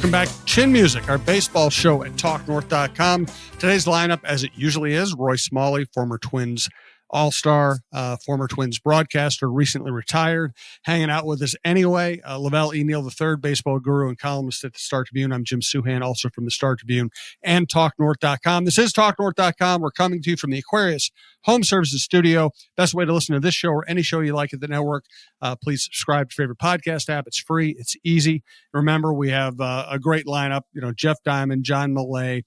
Welcome back to Chin Music, our baseball show at TalkNorth.com. Today's lineup, as it usually is, Roy Smalley, former Twins All-Star, former Twins broadcaster, recently retired, hanging out with us anyway. LaVelle E, Neal III, baseball guru and columnist at the Star Tribune. I'm Jim Souhan, also from the Star Tribune and TalkNorth.com. This is TalkNorth.com. We're coming to you from the Aquarius Home Services Studio. Best way to listen to this show or any show you like at the network, please subscribe to your favorite podcast app. It's free. It's easy. Remember, we have a great lineup. Jeff Diamond, John Millay,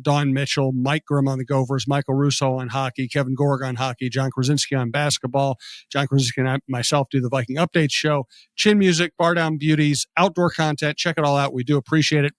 Don Mitchell, Mike Grimm on the Gophers, Michael Russo on hockey, Kevin Gorg on hockey, John Krasinski on basketball. John Krasinski and I myself do the Viking Updates show. Chin Music, Bar Down Beauties, outdoor content. Check it all out. We do appreciate it.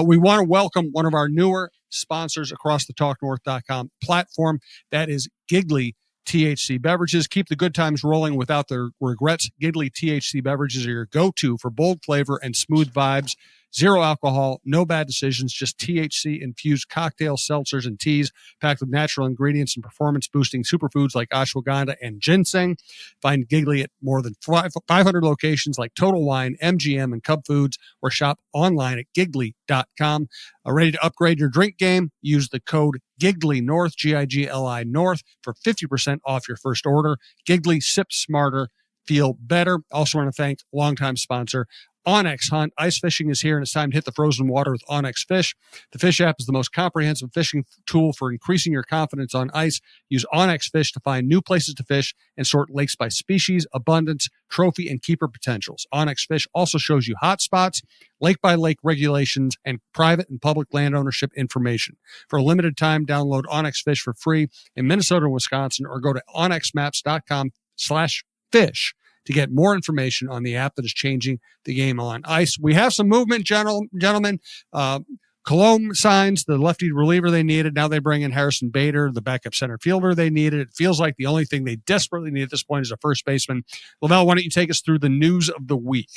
We want to welcome one of our newer sponsors across the TalkNorth.com platform. That is Giggly THC Beverages. Keep the good times rolling without the regrets. Giggly THC Beverages are your go-to for bold flavor and smooth vibes. Zero alcohol, no bad decisions, just THC-infused cocktails, seltzers, and teas packed with natural ingredients and performance-boosting superfoods like ashwagandha and ginseng. Find Giggly at more than 500 locations like Total Wine, MGM, and Cub Foods, or shop online at Giggly.com. Ready to upgrade your drink game? Use the code GIGLY-NORTH, G-I-G-L-I North, for 50% off your first order. Giggly, sip smarter, feel better. Also want to thank longtime sponsor Onyx Hunt. Ice fishing is here, and it's time to hit the frozen water with Onyx Fish. The Fish app is the most comprehensive fishing tool for increasing your confidence on ice. Use Onyx Fish to find new places to fish and sort lakes by species, abundance, trophy, and keeper potentials. Onyx Fish also shows you hot spots, lake-by-lake regulations, and private and public land ownership information. For a limited time, download Onyx Fish for free in Minnesota and Wisconsin, or go to onyxmaps.com/fish to get more information on the app that is changing the game on ice. We have some movement, gentlemen. Colomb signs the lefty reliever they needed. Now they bring in Harrison Bader, the backup center fielder they needed. It feels like the only thing they desperately need at this point is a first baseman. LaVelle, why don't you take us through the news of the week?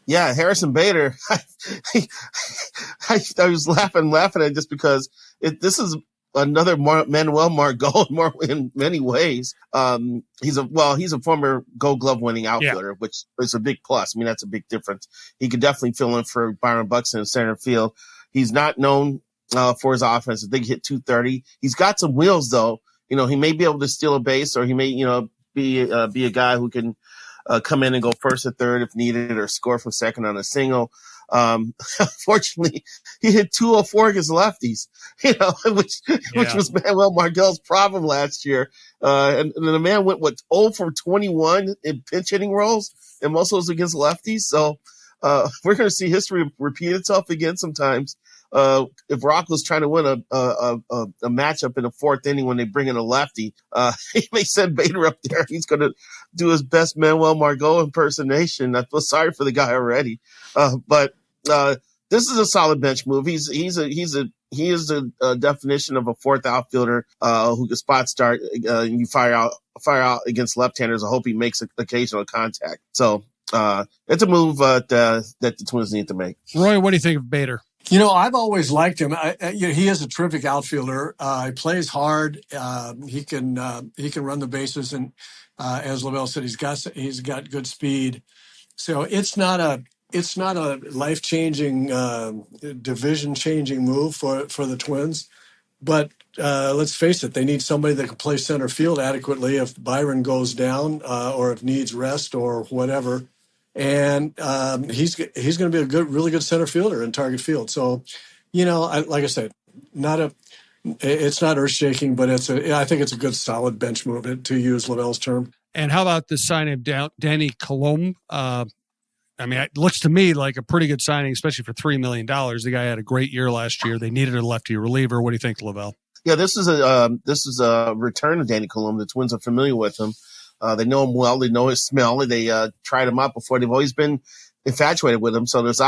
Yeah, Harrison Bader. I was laughing at it just because this is another Manuel Margot in many ways. He's a former Gold Glove winning outfielder, which is a big plus. I mean, that's a big difference. He could definitely fill in for Byron Buxton in center field. He's not known for his offense. I think he hit 230. He's got some wheels though. He may be able to steal a base, or he may, be a guy who can come in and go first or third if needed, or score from second on a single. Unfortunately, he hit 204 against lefties, which was Manuel Margot's problem last year. And the man went 0 for 21 in pinch hitting roles, and most of those against lefties. So we're going to see history repeat itself again sometimes. If Rocco's trying to win a matchup in the fourth inning when they bring in a lefty, he may send Bader up there. He's going to do his best Manuel Margot impersonation. I feel sorry for the guy already. But this is a solid bench move. He is a definition of a fourth outfielder who can spot start. And you fire out against left-handers. I hope he makes occasional contact. So it's a move that the Twins need to make. Roy, what do you think of Bader? I've always liked him. He is a terrific outfielder. He plays hard. He can run the bases, and as LaVelle said, he's got good speed. So it's not a life-changing, division-changing move for the Twins. But let's face it, they need somebody that can play center field adequately if Byron goes down or if needs rest or whatever. And he's going to be a really good center fielder in target field. So, like I said, it's not earth-shaking, but I think it's a good, solid bench move, to use LaVelle's term. And how about the signing of Danny Colomb? It looks to me like a pretty good signing, especially for $3 million. The guy had a great year last year. They needed a lefty reliever. What do you think, LaVelle? Yeah, this is a return of Danny Colomb. The Twins are familiar with him. They know him well. They know his smell. They tried him out before. They've always been infatuated with him. So there's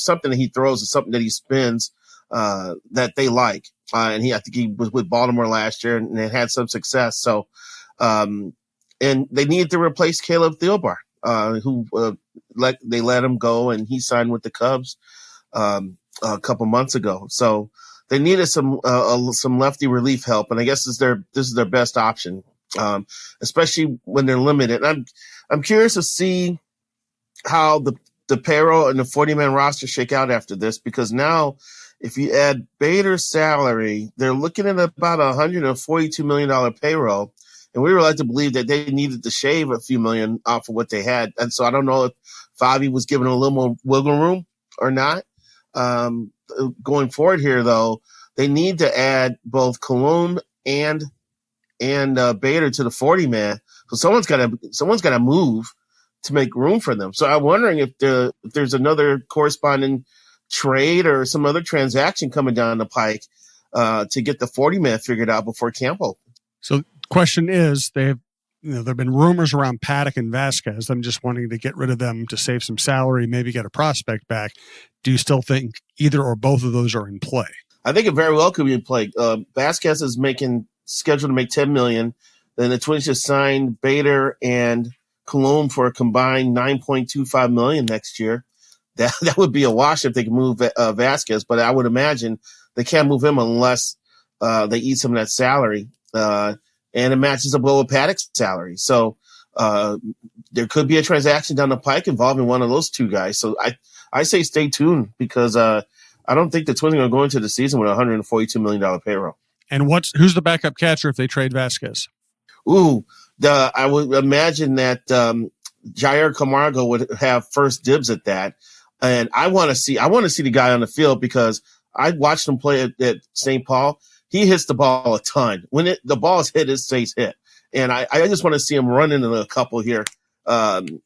something that he throws and something that he spins that they like. I think he was with Baltimore last year and had some success. So, and they needed to replace Caleb Thielbar, who they let him go, and he signed with the Cubs a couple months ago. So they needed some lefty relief help, and I guess this is their best option. Especially when they're limited. I'm curious to see how the payroll and the 40-man roster shake out after this? Because now, if you add Bader's salary, they're looking at about $142 million payroll. And we were led to believe that they needed to shave a few million off of what they had. And so I don't know if Favi was given a little more wiggle room or not. Going forward here, though, they need to add both Cologne and Bader to the 40-man. So someone's got to move to make room for them. So I'm wondering if there's another corresponding trade or some other transaction coming down the pike to get the 40-man figured out before camp opens. So the question is, there have been rumors around Paddock and Vasquez. I'm just wanting to get rid of them to save some salary, maybe get a prospect back. Do you still think either or both of those are in play? I think it very well could be in play. Vasquez is scheduled to make $10 million. Then the Twins just signed Bader and Cologne for a combined $9.25 million next year. That would be a wash if they could move Vasquez, but I would imagine they can't move him unless they eat some of that salary, and it matches up well with Paddock's salary. So there could be a transaction down the pike involving one of those two guys. So I say stay tuned because I don't think the Twins are going to go into the season with a $142 million payroll. And who's the backup catcher if they trade Vasquez? I would imagine that Jair Camargo would have first dibs at that. And I want to see the guy on the field because I watched him play at St. Paul. He hits the ball a ton. When the ball is hit, it stays hit. And I just want to see him run into a couple here and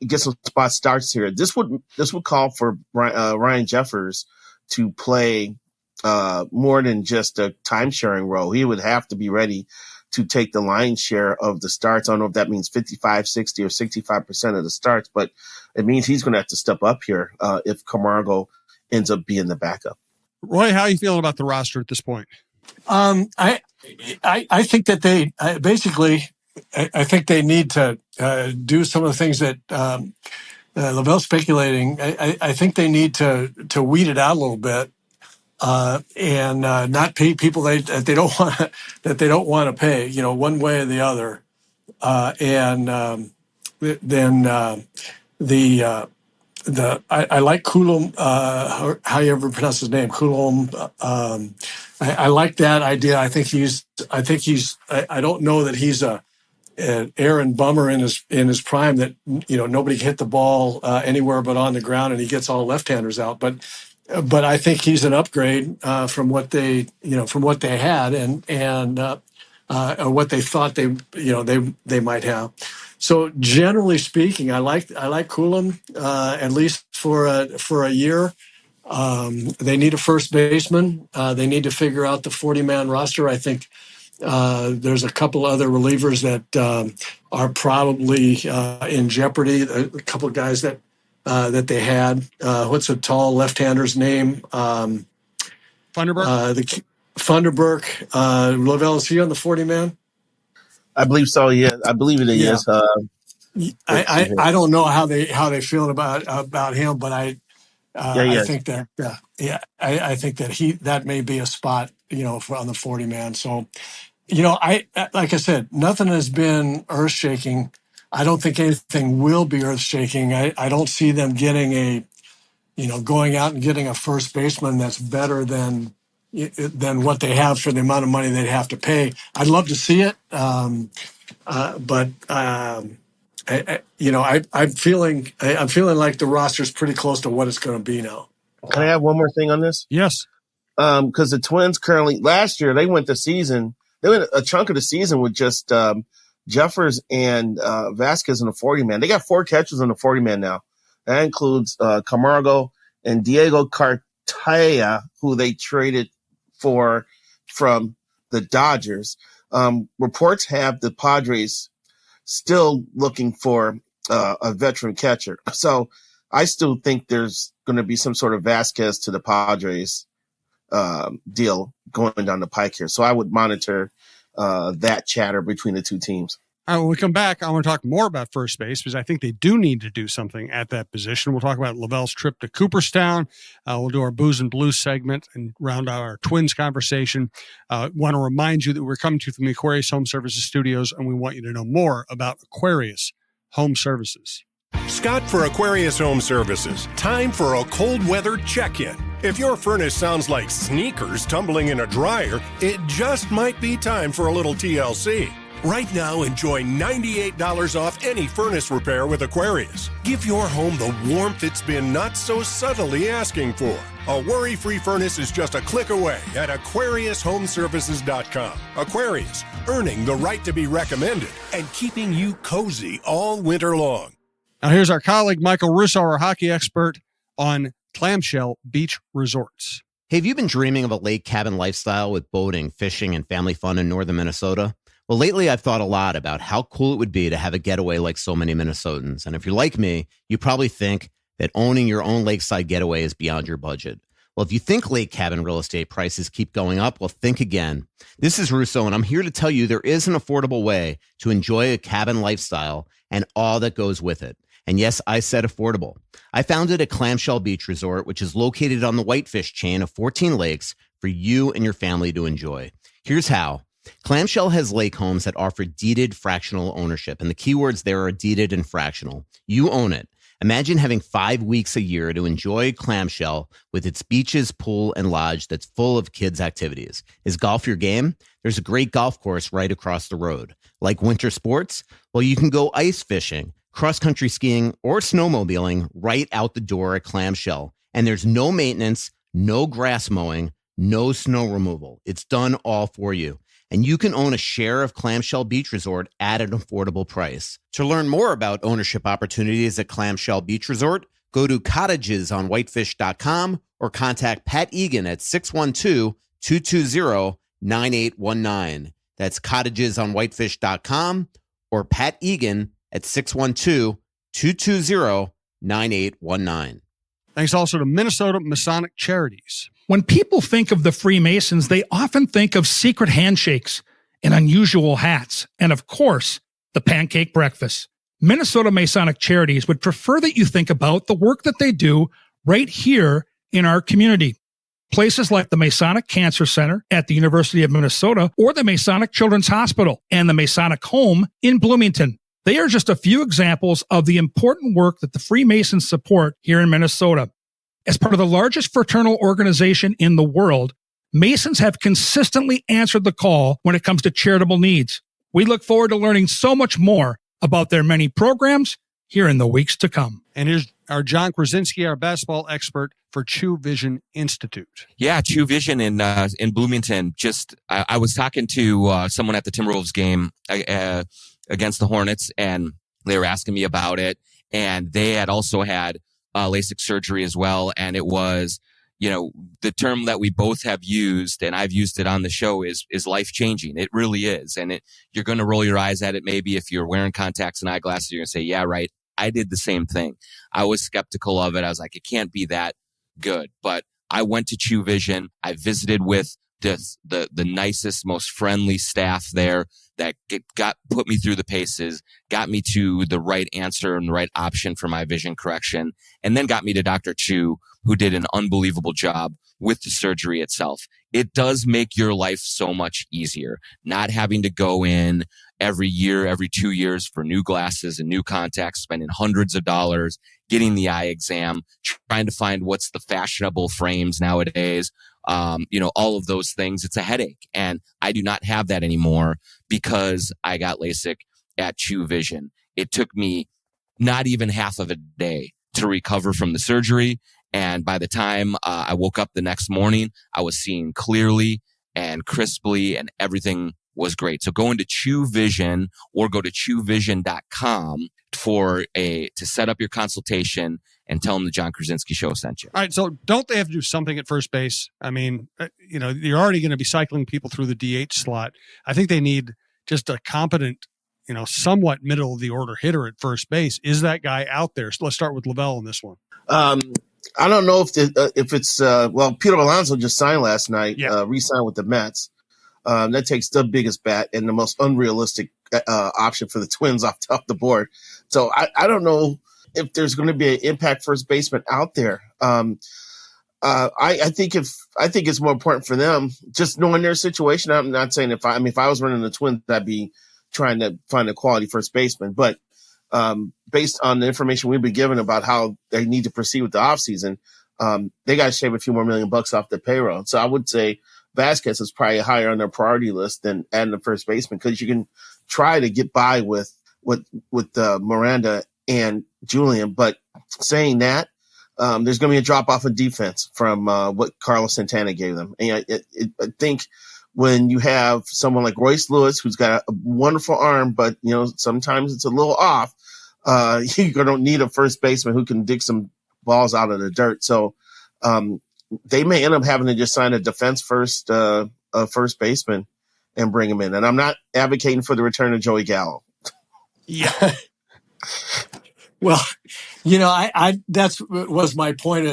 get some spot starts here. This would call for Ryan Jeffers to play more than just a time sharing role. He would have to be ready to take the lion's share of the starts. I don't know if that means 55, 60, or 65% of the starts, but it means he's going to have to step up here if Camargo ends up being the backup. Roy, how are you feeling about the roster at this point? I think that they I think they need to do some of the things that LaVelle's speculating. I think they need to weed it out a little bit. And not pay people that they don't want to pay, one way or the other. I like Coulomb, how you ever pronounce his name, Coulomb. I like that idea. I don't know that he's an Aaron Bummer in his prime that nobody can hit the ball anywhere but on the ground and he gets all left-handers out, but I think he's an upgrade from what they had and or what they thought they might have. So generally speaking, I like Coulomb at least for a year. They need a first baseman. They need to figure out the 40-man roster. I think there's a couple other relievers that are probably in jeopardy. A couple of guys that they had. What's a tall left-hander's name? Funderburk? Funderburk. LaVelle, is he on the 40-man? I believe so, yeah. I believe it is. I don't know how they feel about him, but I think that I think that that may be a spot on the 40-man. So I like I said, nothing has been earth shaking. I don't think anything will be earth shaking. I don't see them getting going out and getting a first baseman that's better than what they have for the amount of money they'd have to pay. I'd love to see it, but I'm feeling like the roster's pretty close to what it's going to be now. Can I have one more thing on this? Yes. Because the Twins currently, last year, they went a chunk of the season with just Jeffers and Vasquez in the 40-man. They got 4 catchers in the 40-man now. That includes Camargo and Diego Cartaya, who they traded from the Dodgers. Reports have the Padres still looking for a veteran catcher. So I still think there's going to be some sort of Vasquez to the Padres deal going down the pike here. So I would monitor that chatter between the two teams. All right, when we come back, I want to talk more about first base because I think they do need to do something at that position. We'll talk about LaVelle's trip to Cooperstown. We'll do our Booze and Blues segment and round out our Twins conversation. Want to remind you that we're coming to you from the Aquarius Home Services Studios, and we want you to know more about Aquarius Home Services. Scott for Aquarius Home Services. Time for a cold weather check-in. If your furnace sounds like sneakers tumbling in a dryer, it just might be time for a little TLC. Right now, enjoy $98 off any furnace repair with Aquarius. Give your home the warmth it's been not so subtly asking for. A worry-free furnace is just a click away at AquariusHomeservices.com. Aquarius, earning the right to be recommended and keeping you cozy all winter long. Now here's our colleague, Michael Russo, our hockey expert on clamshell beach resorts. Hey, have you been dreaming of a lake cabin lifestyle with boating, fishing, and family fun in northern Minnesota? Well, lately I've thought a lot about how cool it would be to have a getaway like so many Minnesotans. And if you're like me, you probably think that owning your own lakeside getaway is beyond your budget. Well, if you think lake cabin real estate prices keep going up, well, think again. This is Russo, and I'm here to tell you there is an affordable way to enjoy a cabin lifestyle and all that goes with it. And yes, I said affordable. I founded a Clamshell Beach Resort, which is located on the Whitefish chain of 14 lakes for you and your family to enjoy. Here's how. Clamshell has lake homes that offer deeded fractional ownership, and the keywords there are deeded and fractional. You own it. Imagine having 5 weeks a year to enjoy Clamshell with its beaches, pool, and lodge that's full of kids' activities. Is golf your game? There's a great golf course right across the road. Like winter sports? Well, you can go ice fishing, cross-country skiing, or snowmobiling right out the door at Clamshell. And there's no maintenance, no grass mowing, no snow removal. It's done all for you. And you can own a share of Clamshell Beach Resort at an affordable price. To learn more about ownership opportunities at Clamshell Beach Resort, go to cottagesonwhitefish.com or contact Pat Egan at 612-220-9819. That's cottagesonwhitefish.com or Pat Egan at 612-220-9819. Thanks also to Minnesota Masonic Charities. When people think of the Freemasons, they often think of secret handshakes and unusual hats, and of course, the pancake breakfast. Minnesota Masonic Charities would prefer that you think about the work that they do right here in our community. Places like the Masonic Cancer Center at the University of Minnesota or the Masonic Children's Hospital and the Masonic Home in Bloomington. They are just a few examples of the important work that the Freemasons support here in Minnesota. As part of the largest fraternal organization in the world, Masons have consistently answered the call when it comes to charitable needs. We look forward to learning so much more about their many programs here in the weeks to come. And here's our John Krasinski, our basketball expert for True Vision Institute. Yeah, True Vision in Bloomington. I was talking to someone at the Timberwolves game against the Hornets, and they were asking me about it. And they had also had LASIK surgery as well. And it was, the term that we both have used, and I've used it on the show, is life changing. It really is. And you're going to roll your eyes at it. Maybe if you're wearing contacts and eyeglasses, you're going to say, yeah, right. I did the same thing. I was skeptical of it. I was like, it can't be that good. But I went to True Vision. I visited with the nicest, most friendly staff there that put me through the paces, got me to the right answer and the right option for my vision correction, and then got me to Dr. Chu, who did an unbelievable job with the surgery itself. It does make your life so much easier, not having to go in every year, every 2 years for new glasses and new contacts, spending hundreds of dollars, getting the eye exam, trying to find what's the fashionable frames nowadays. All of those things. It's a headache. And I do not have that anymore because I got LASIK at True Vision. It took me not even half of a day to recover from the surgery. And by the time I woke up the next morning, I was seeing clearly and crisply, and everything was great. So go into True Vision or go to truevision.com to set up your consultation and tell them the John Krasinski Show sent you. All right. So don't they have to do something at first base? I mean, you're already going to be cycling people through the DH slot. I think they need just a competent, somewhat middle of the order hitter at first base. Is that guy out there? So let's start with LaVelle on this one. I don't know if it's Peter Alonso just signed last night, re-signed with the Mets. That takes the biggest bat and the most unrealistic option for the Twins off the board. So I don't know if there's going to be an impact first baseman out there. I think it's more important for them just knowing their situation. I'm not saying if I was running the Twins, I'd be trying to find a quality first baseman, but based on the information we've been given about how they need to proceed with the offseason, they got to shave a few more $1 million off the payroll. So I would say Vasquez is probably higher on their priority list than adding the first baseman, because you can try to get by with Miranda and Julian. But saying that, there's going to be a drop off in defense from what Carlos Santana gave them. And I think when you have someone like Royce Lewis, who's got a wonderful arm, but sometimes it's a little off, you're going to need a first baseman who can dig some balls out of the dirt. So they may end up having to just sign a defense first baseman and bring him in. And I'm not advocating for the return of Joey Gallo. Yeah. Well, I that's was my point.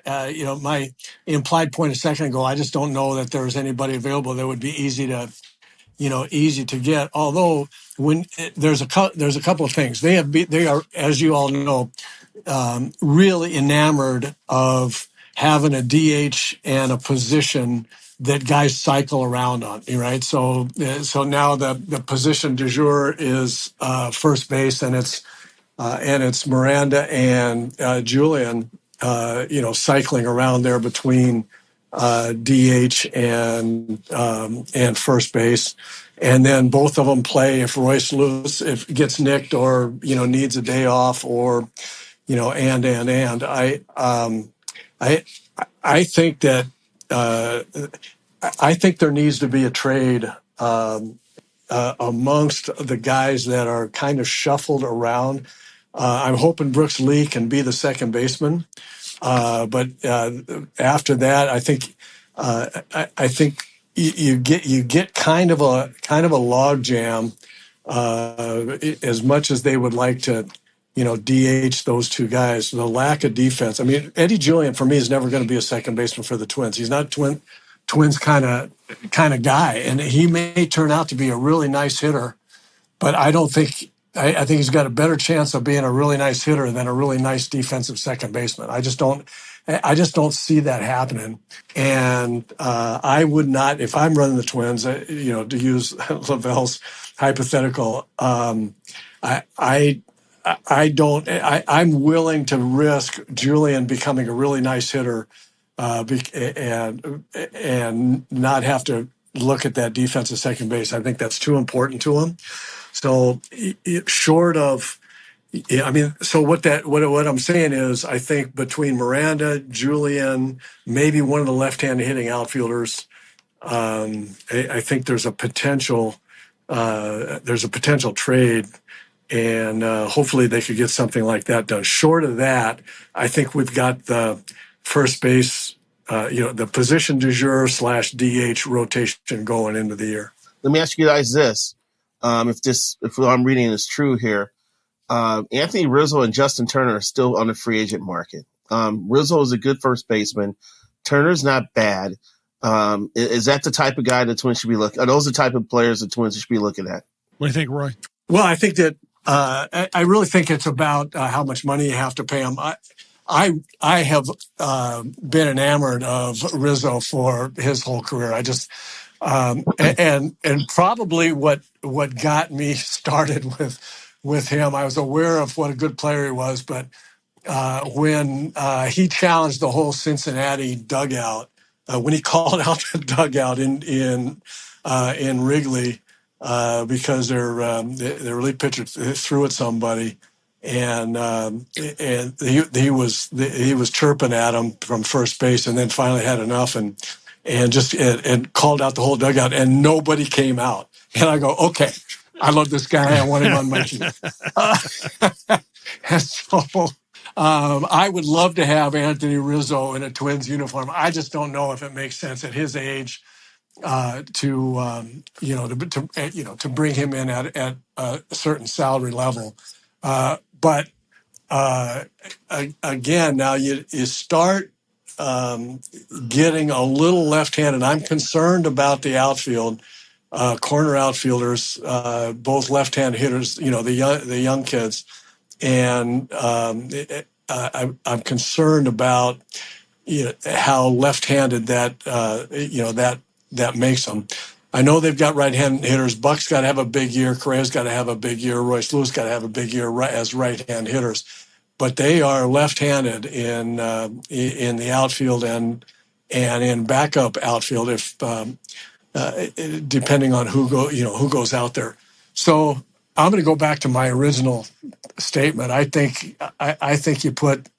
My implied point a second ago. I just don't know that there's anybody available that would be easy to get. Although when there's a couple of things they are, as you all know, really enamored of having a DH and a position that guys cycle around on, right? So now the position du jour is first base, and it's Miranda and Julian, cycling around there between DH and first base, and then both of them play if Royce Lewis gets nicked or needs a day off, or and I think that I think there needs to be a trade amongst the guys that are kind of shuffled around. I'm hoping Brooks Lee can be the second baseman, but after that, I think you get kind of a log jam. As much as they would like to, DH those two guys, the lack of defense. I mean, Eddie Julian for me is never going to be a second baseman for the Twins. He's not Twins kind of guy, and he may turn out to be a really nice hitter, but I don't think. I think he's got a better chance of being a really nice hitter than a really nice defensive second baseman. I just don't see that happening. And I would not, if I'm running the Twins, to use LaVelle's hypothetical. I'm willing to risk Julian becoming a really nice hitter, and not have to look at that defensive second base. I think that's too important to him. So short of, so what I'm saying is, I think between Miranda, Julian, maybe one of the left-handed hitting outfielders, I think there's a potential trade, and hopefully they could get something like that done. Short of that, I think we've got the first base, the position du jour / DH rotation going into the year. Let me ask you guys this. If what I'm reading is true here, Anthony Rizzo and Justin Turner are still on the free agent market. Rizzo is a good first baseman. Turner's not bad. Is that the type of guy the Twins should be looking at? Are those the type of players the Twins should be looking at? What do you think, Roy? Well, I think that I really think it's about how much money you have to pay him. I have been enamored of Rizzo for his whole career. I just and probably what got me started with him, I was aware of what a good player he was, but when he challenged the whole Cincinnati dugout, when he called out the dugout in Wrigley, because their relief pitcher threw at somebody, and he was chirping at him from first base, and then finally had enough and called out the whole dugout, and nobody came out. And I go, okay, I love this guy. I want him on my team. And so I would love to have Anthony Rizzo in a Twins uniform. I just don't know if it makes sense at his age to bring him in at a certain salary level. But again, now you start getting a little left-handed. I'm concerned about the outfield, corner outfielders, both left-hand hitters, the young kids. And I'm concerned about how left-handed that makes them. I know they've got right-hand hitters. Buck's got to have a big year. Correa's got to have a big year. Royce Lewis got to have a big year as right-hand hitters. But they are left-handed in the outfield and in backup outfield if depending on who goes out there. So I'm going to go back to my original statement. I think you put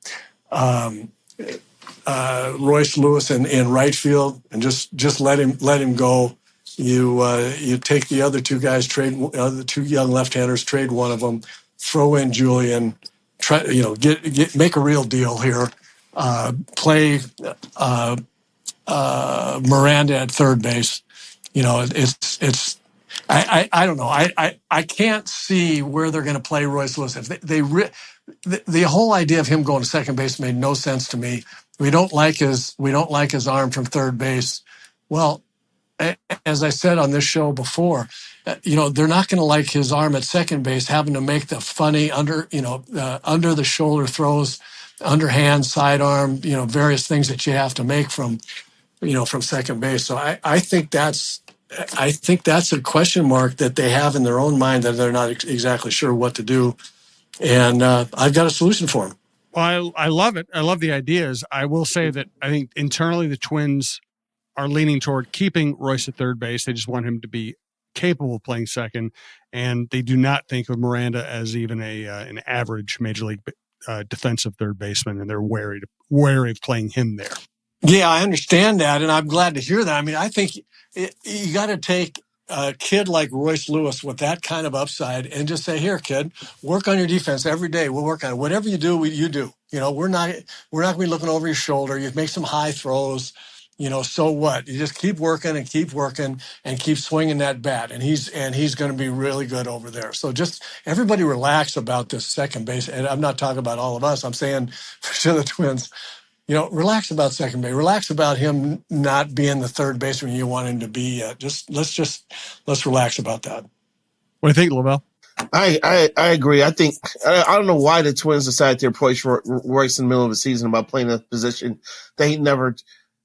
Royce Lewis in right field and just let him go. You take the other two guys, trade the two young left-handers, trade one of them, throw in Julian, try make a real deal here. Play Miranda at third base. It's I don't know. I can't see where they're going to play Royce Lewis. If the whole idea of him going to second base made no sense to me. We don't like his arm from third base. Well, as I said on this show before, they're not going to like his arm at second base, having to make the funny under the shoulder throws, underhand, sidearm, various things that you have to make from second base. So I think that's a question mark that they have in their own mind that they're not exactly sure what to do. And I've got a solution for them. Well, I love it. I love the ideas. I will say that I think internally the Twins are leaning toward keeping Royce at third base. They just want him to be capable of playing second, and they do not think of Miranda as even an average major league defensive third baseman, and they're wary of playing him there. Yeah, I understand that, and I'm glad to hear that. I mean, I think you got to take a kid like Royce Lewis with that kind of upside and just say, "Here, kid, work on your defense every day. We'll work on it. Whatever you do, you do. We're not going to be looking over your shoulder. You make some high throws. So what? You just keep working and keep swinging that bat, and he's going to be really good over there. So just everybody relax about this second base, and I'm not talking about all of us. I'm saying for the Twins." Relax about second base. Relax about him not being the third baseman you want him to be. Let's relax about that. What do you think, LaVelle? I agree. I think I don't know why the Twins decided to approach Royce in the middle of the season about playing a position they never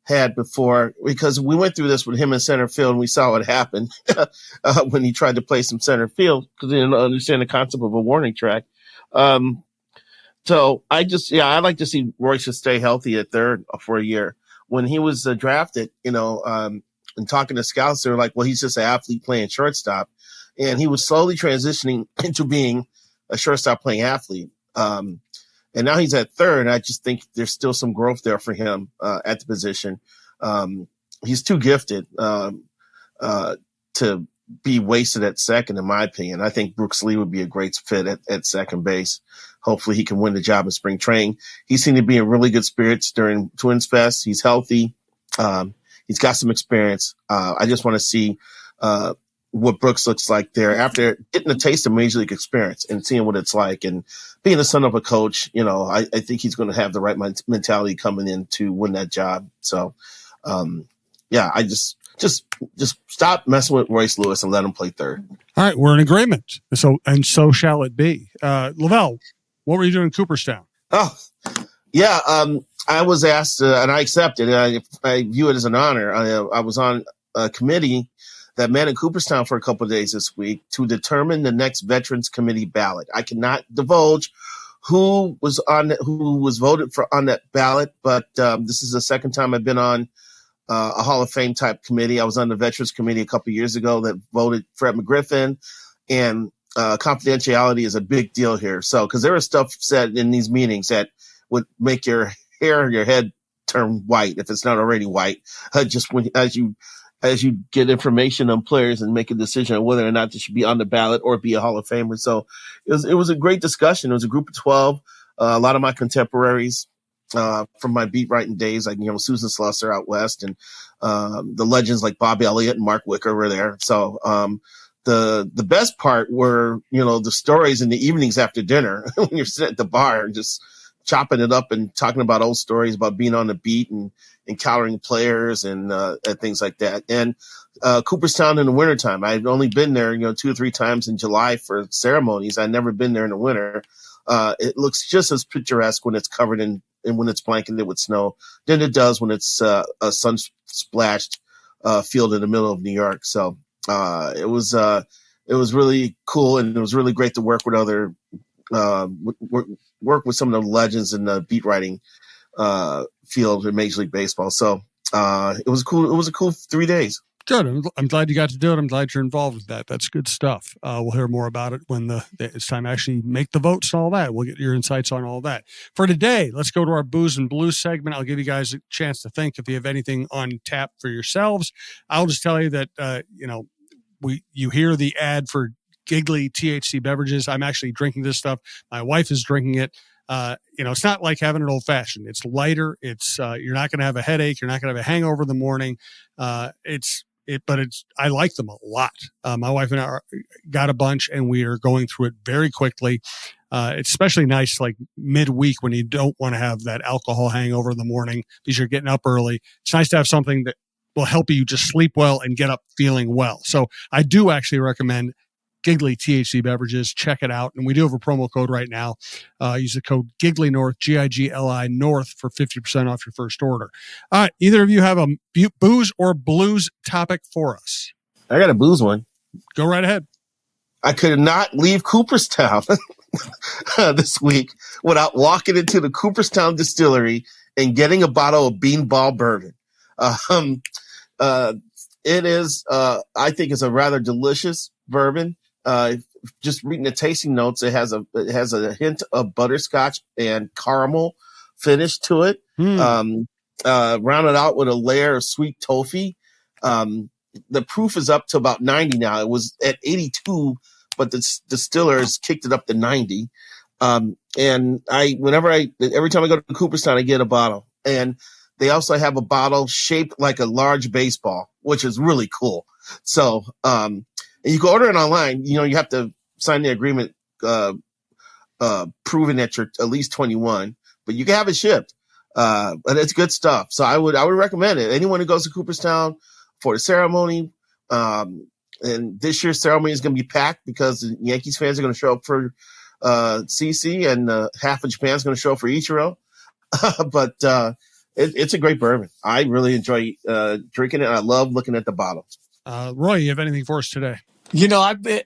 had before, because we went through this with him in center field and we saw what happened when he tried to play some center field because he didn't understand the concept of a warning track. So I'd like to see Royce just stay healthy at third for a year. When he was drafted, and talking to scouts, they were like, well, he's just an athlete playing shortstop. And he was slowly transitioning into being a shortstop playing athlete. And now he's at third. I just think there's still some growth there for him at the position. He's too gifted to be wasted at second, in my opinion. I think Brooks Lee would be a great fit at second base. Hopefully he can win the job in spring training. He seemed to be in really good spirits during Twins Fest. He's healthy. He's got some experience. I just want to see what Brooks looks like there after getting a taste of major league experience and seeing what it's like. And being the son of a coach, I think he's going to have the right mentality coming in to win that job. So, I just stop messing with Royce Lewis and let him play third. All right, we're in agreement. So shall it be. LaVelle, what were you doing in Cooperstown? Oh, yeah. I was asked and I accepted. I view it as an honor. I was on a committee that met in Cooperstown for a couple of days this week to determine the next Veterans Committee ballot. I cannot divulge who was voted for on that ballot, but this is the second time I've been on a Hall of Fame type committee. I was on the Veterans Committee a couple of years ago that voted Fred McGriffin, and confidentiality is a big deal here. So, because there was stuff said in these meetings that would make your hair on your head turn white if it's not already white. Just as you get information on players and make a decision on whether or not they should be on the ballot or be a Hall of Famer. So it was a great discussion. It was a group of 12, a lot of my contemporaries from my beat writing days, like, Susan Slusser out west, and the legends like Bob Elliott and Mark Wicker were there. So the best part were, the stories in the evenings after dinner when you're sitting at the bar and just chopping it up and talking about old stories about being on the beat and encountering players and things like that. And Cooperstown in the wintertime, I'd only been there, 2 or 3 times in July for ceremonies. I'd never been there in the winter. It looks just as picturesque when it's covered in when it's blanketed with snow than it does when it's sun splashed field in the middle of New York. So it was really cool, and it was really great to work with other work with some of the legends in the beat writing field in Major League Baseball. So it was cool. It was a cool 3 days. Good. I'm glad you got to do it. I'm glad you're involved with that. That's good stuff. We'll hear more about it when it's time to actually make the votes and all that. We'll get your insights on all that. For today, let's go to our Booze and Blues segment. I'll give you guys a chance to think if you have anything on tap for yourselves. I'll just tell you that, you hear the ad for Giggly THC beverages. I'm actually drinking this stuff. My wife is drinking it. It's not like having an old fashioned. It's lighter. It's you're not going to have a headache. You're not going to have a hangover in the morning. I like them a lot. My wife and I got a bunch, and we are going through it very quickly. It's especially nice like midweek when you don't want to have that alcohol hangover in the morning because you're getting up early. It's nice to have something that will help you just sleep well and get up feeling well. So I do actually recommend Giggly THC beverages. Check it out. And we do have a promo code right now. Use the code Giggly North, GIGLI North, for 50% off your first order. All right. Either of you have a booze or blues topic for us? I got a booze one. Go right ahead. I could not leave Cooperstown this week without walking into the Cooperstown distillery and getting a bottle of Beanball bourbon. It is, I think it's a rather delicious bourbon. Just reading the tasting notes, it has a hint of butterscotch and caramel finish to it. Rounded out with a layer of sweet toffee. The proof is up to about 90 now. It was at 82, but the distillers kicked it up to 90. And every time I go to Cooperstown, I get a bottle. And they also have a bottle shaped like a large baseball, which is really cool. So, and you can order it online. You have to sign the agreement, proving that you're at least 21, but you can have it shipped. But it's good stuff. So I would recommend it. Anyone who goes to Cooperstown for the ceremony, and this year's ceremony is going to be packed because the Yankees fans are going to show up for CC, and half of Japan is going to show up for Ichiro. But it's a great bourbon. I really enjoy drinking it. I love looking at the bottle. Roy, you have anything for us today? I've been,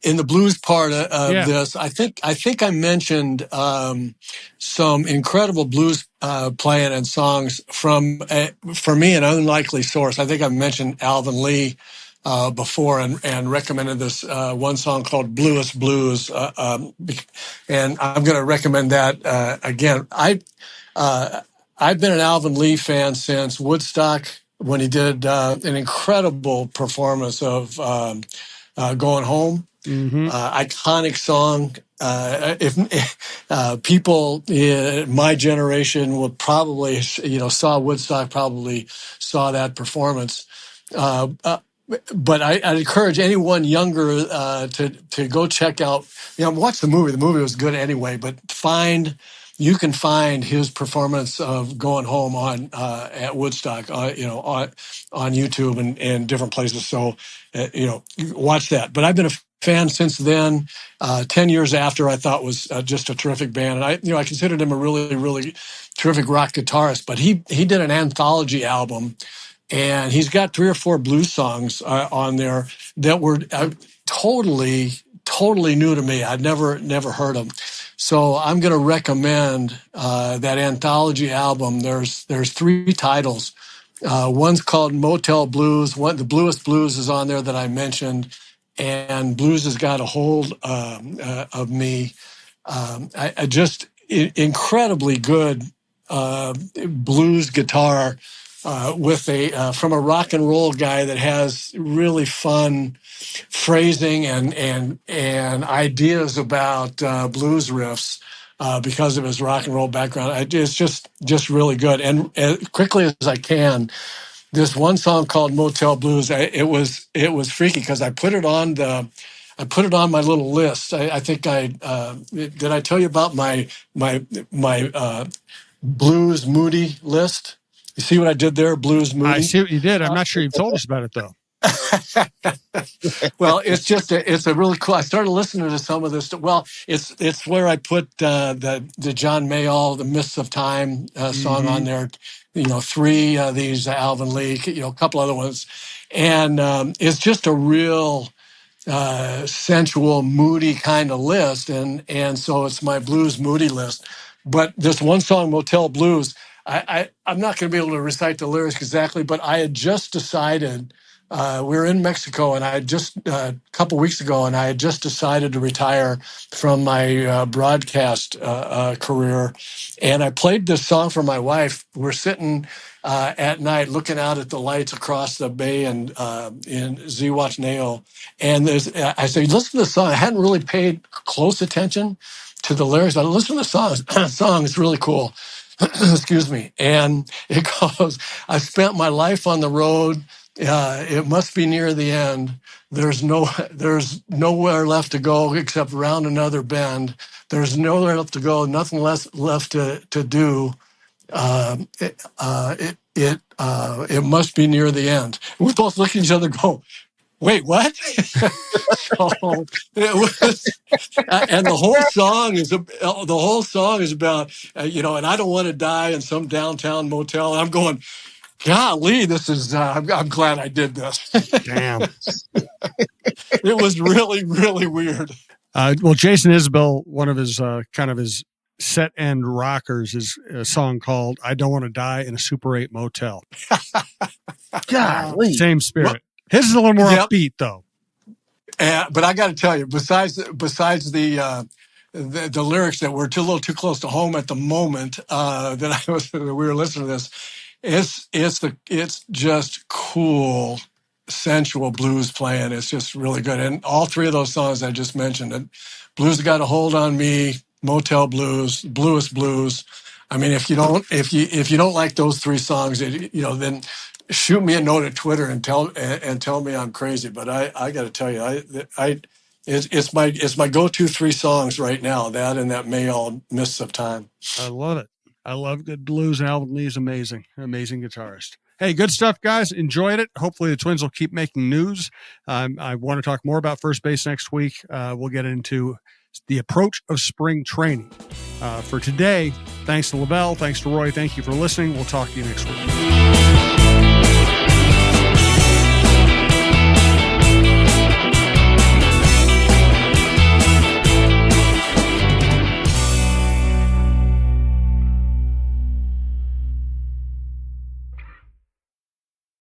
in the blues part of this. I think I mentioned some incredible blues playing and songs from, for me, an unlikely source. I think I've mentioned Alvin Lee before and recommended this one song called Bluest Blues, and I'm going to recommend that again. I've been an Alvin Lee fan since Woodstock, when he did an incredible performance of Going Home. Mm-hmm. Iconic song. If people in my generation would probably, saw Woodstock, probably saw that performance. But I'd encourage anyone younger to go check out, watch the movie. The movie was good anyway, but you can find his performance of Going Home on at Woodstock, on YouTube and different places. So, watch that. But I've been a fan since then. 10 years after, I thought was just a terrific band, and I considered him a really, really terrific rock guitarist. But he did an anthology album, and he's got 3 or 4 blues songs on there that were totally new to me. I'd never heard them. So I'm going to recommend that anthology album. There's 3 titles. One's called Motel Blues. The Bluest Blues is on there that I mentioned, and Blues Has Got a Hold of Me. I just incredibly good blues guitar with from a rock and roll guy that has really fun phrasing and ideas about blues riffs because of his rock and roll background. It's just really good. And as quickly as I can, this one song called Motel Blues, it was freaky because I put it on my little list. I think did I tell you about my blues moody list? You see what I did there? Blues moody. I see what you did. I'm not sure you've told us about it though. Well, it's a really cool. I started listening to some of this. Well, it's where I put the John Mayall, The Mists of Time song on there. three of these Alvin Lee, a couple other ones, and it's just a real sensual, moody kind of list, and so it's my blues moody list. But this one song, Motel Blues, I'm not going to be able to recite the lyrics exactly, but I had just decided. We were in Mexico, and I had just a couple weeks ago, and I had just decided to retire from my broadcast career, and I played this song for my wife. We're sitting at night looking out at the lights across the bay and in Zihuatanejo, and I say, listen to the song. I hadn't really paid close attention to the lyrics, but listen to the song. It's really cool. Excuse me. And it goes, I spent my life on the road. It must be near the end. There's nowhere left to go except round another bend. There's nowhere left to go, nothing left to do. It must be near the end. We both look at each other and go, wait, what? So it was, and the whole song is about, and I don't want to die in some downtown motel. And I'm going, golly, this is, I'm glad I did this. Damn. It was really, really weird. Well, Jason Isbell, one of his kind of his set end rockers, is a song called "I Don't Want to Die in a Super 8 Motel." Golly. Same spirit. His is a little more upbeat, though. But I got to tell you, besides the lyrics that were a little too close to home at the moment that we were listening to this, it's just cool, sensual blues playing. It's just really good. And all three of those songs I just mentioned, and Blues Got a Hold on Me, Motel Blues, Bluest Blues. I mean, if you don't like those three songs, then shoot me a note at Twitter and tell me I'm crazy. But I got to tell you, it's my go-to three songs right now. That and that May All Mists of Time. I love it. I love good blues, and Alvin Lee is amazing guitarist. Hey, good stuff, guys. Enjoyed it. Hopefully the Twins will keep making news. I want to talk more about first base next week. We'll get into the approach of spring training. For today, thanks to LaVelle. Thanks to Roy. Thank you for listening. We'll talk to you next week.